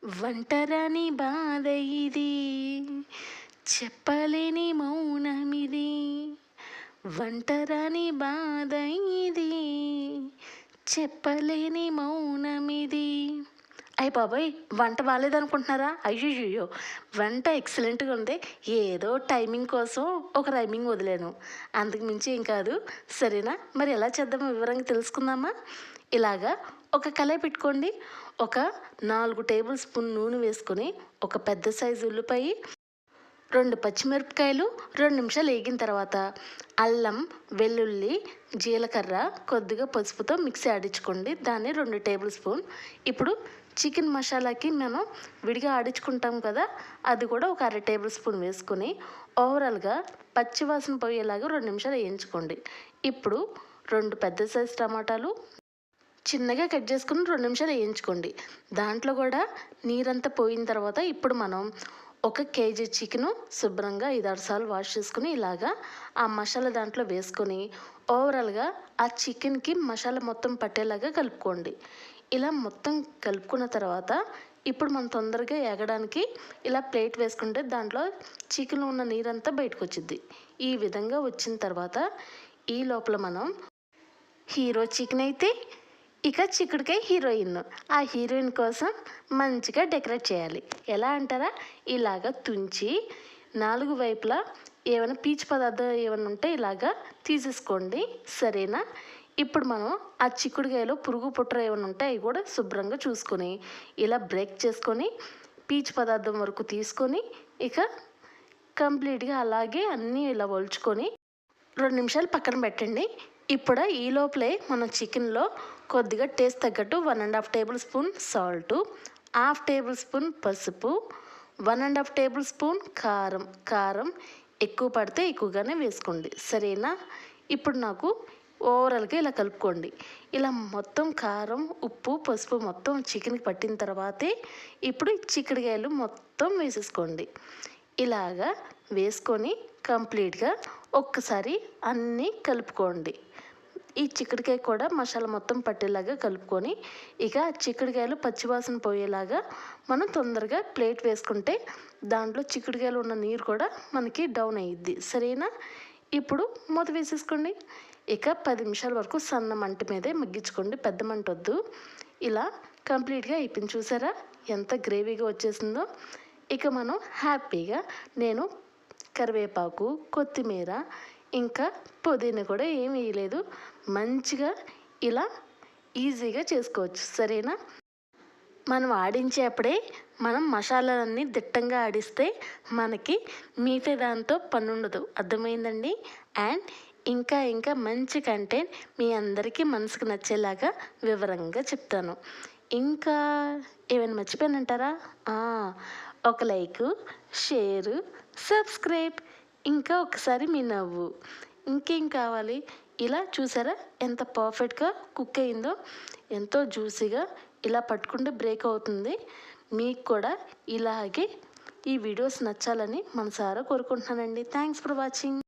ఒంటరని బాధ ఇది, చెప్పలేని మౌనమిది. ఒంటరని బాధ ఇది, చెప్పలేని మౌనమిది. అయ్య బాబోయ్, వంట బాగాలేదనుకుంటున్నారా? అయ్యయ్యో, వంట ఎక్సలెంట్గా ఉంది. ఏదో టైమింగ్ కోసం ఒక రైమింగ్ వదిలాను, అంతకు మించి ఏం కాదు. సరేనా? మరి ఎలా చేద్దామో వివరంగా తెలుసుకుందామా? ఇలాగా ఒక కళాయి పెట్టుకోండి. ఒక 4 టేబుల్ స్పూన్ నూనె వేసుకొని, ఒక పెద్ద సైజు ఉల్లిపాయ, 2 పచ్చిమిరపకాయలు 2 నిమిషాలు వేగిన తర్వాత అల్లం, వెల్లుల్లి, జీలకర్ర, కొద్దిగా పసుపుతో మిక్సీ ఆడించుకోండి. దాన్ని 2 టేబుల్ స్పూన్. ఇప్పుడు చికెన్ మసాలాకి మనం విడిగా ఆడించుకుంటాం కదా, అది కూడా ఒక 1/2 టేబుల్ స్పూన్ వేసుకొని ఓవరాల్గా పచ్చివాసన పోయేలాగా 2 నిమిషాలు వేయించుకోండి. ఇప్పుడు 2 పెద్ద సైజు టమాటాలు చిన్నగా కట్ చేసుకుని 2 నిమిషాలు వేయించుకోండి. దాంట్లో కూడా నీరంతా పోయిన తర్వాత ఇప్పుడు మనం 1 కేజీ చికెను శుభ్రంగా 5-6 సార్లు వాష్ చేసుకుని ఇలాగా ఆ మసాలా దాంట్లో వేసుకొని ఓవరాల్గా ఆ చికెన్కి మసాలా మొత్తం పట్టేలాగా కలుపుకోండి. ఇలా మొత్తం కలుపుకున్న తర్వాత ఇప్పుడు మనం తొందరగా ఎగడానికి ఇలా ప్లేట్ వేసుకుంటే దాంట్లో చికెన్లో ఉన్న నీరంతా బయటకు వచ్చింది. ఈ విధంగా వచ్చిన తర్వాత ఈ లోపల మనం హీరో చికెన్ అయితే ఇక చిక్కుడుకాయ హీరోయిన్. ఆ హీరోయిన్ కోసం మంచిగా డెకరేట్ చేయాలి. ఎలా అంటారా? ఇలాగ తుంచి 4 వైపులా ఏమైనా పీచు పదార్థం ఏమైనా ఉంటే ఇలాగా తీసేసుకోండి. సరేనా? ఇప్పుడు మనం ఆ చిక్కుడుకాయలో పురుగు పుట్ర ఏమైనా ఉంటే అవి కూడా శుభ్రంగా చూసుకొని ఇలా బ్రేక్ చేసుకొని పీచు పదార్థం వరకు తీసుకొని ఇక కంప్లీట్గా అలాగే అన్నీ ఇలా ఒలుచుకొని 2 నిమిషాలు పక్కన పెట్టండి. ఇప్పుడు ఈ లోపలే మనం చికెన్లో కొద్దిగా టేస్ట్ తగ్గట్టు 1.5 table spoon salt, 1/2 table spoon పసుపు, 1.5 టేబుల్ స్పూన్ కారం ఎక్కువ పడితే ఎక్కువగానే వేసుకోండి. సరేనా? ఇప్పుడు నాకు ఓవరాల్గా ఇలా కలుపుకోండి. ఇలా మొత్తం కారం, ఉప్పు, పసుపు మొత్తం చికెన్కి పట్టిన తర్వాతే ఇప్పుడు చిక్కుడుకాయలు మొత్తం వేసేసుకోండి. ఇలాగా వేసుకొని కంప్లీట్గా ఒక్కసారి అన్నీ కలుపుకోండి. ఈ చిక్కుడుకాయ కూడా మసాలా మొత్తం పట్టేలాగా కలుపుకొని ఇక చిక్కుడుకాయలు పచ్చివాసన పోయేలాగా మనం తొందరగా ప్లేట్ వేసుకుంటే దాంట్లో చిక్కుడుకాయలు ఉన్న నీరు కూడా మనకి డౌన్ అయ్యిద్ది. సరేనా? ఇప్పుడు మూత వేసేసుకోండి. ఇక 10 నిమిషాల వరకు సన్న మంట మీదే మగ్గించుకోండి, పెద్ద మంట వద్దు. ఇలా కంప్లీట్గా అయిపోయింది. చూసారా ఎంత గ్రేవీగా వచ్చేసిందో? ఇక మనం హ్యాపీగా నేను కరివేపాకు, కొత్తిమీర, ఇంకా పుదీనా కూడా ఏమీ వేయలేదు. మంచిగా ఇలా ఈజీగా చేసుకోవచ్చు. సరేనా? మనం ఆడించేప్పుడే మనం మసాలాలన్నీ దిట్టంగా ఆడిస్తే మనకి మిగతా దాంతో పని ఉండదు. అర్థమైందండి? అండ్ ఇంకా మంచి కంటెంట్ మీ అందరికీ మనసుకు నచ్చేలాగా వివరంగా చెప్తాను. ఇంకా ఏమైనా మర్చిపోయానంటారా? ఒక లైకు, షేరు, సబ్స్క్రైబ్, ఇంకా ఒకసారి మీ నవ్వు. ఇంకేం కావాలి? ఇలా చూసారా ఎంత పర్ఫెక్ట్గా కుక్ అయిందో? ఎంతో జ్యూసీగా ఇలా పట్టుకుంటే బ్రేక్ అవుతుంది. మీకు కూడా ఇలాగే ఈ వీడియోస్ నచ్చాలని మనసారా కోరుకుంటున్నానండి. Thanks for watching.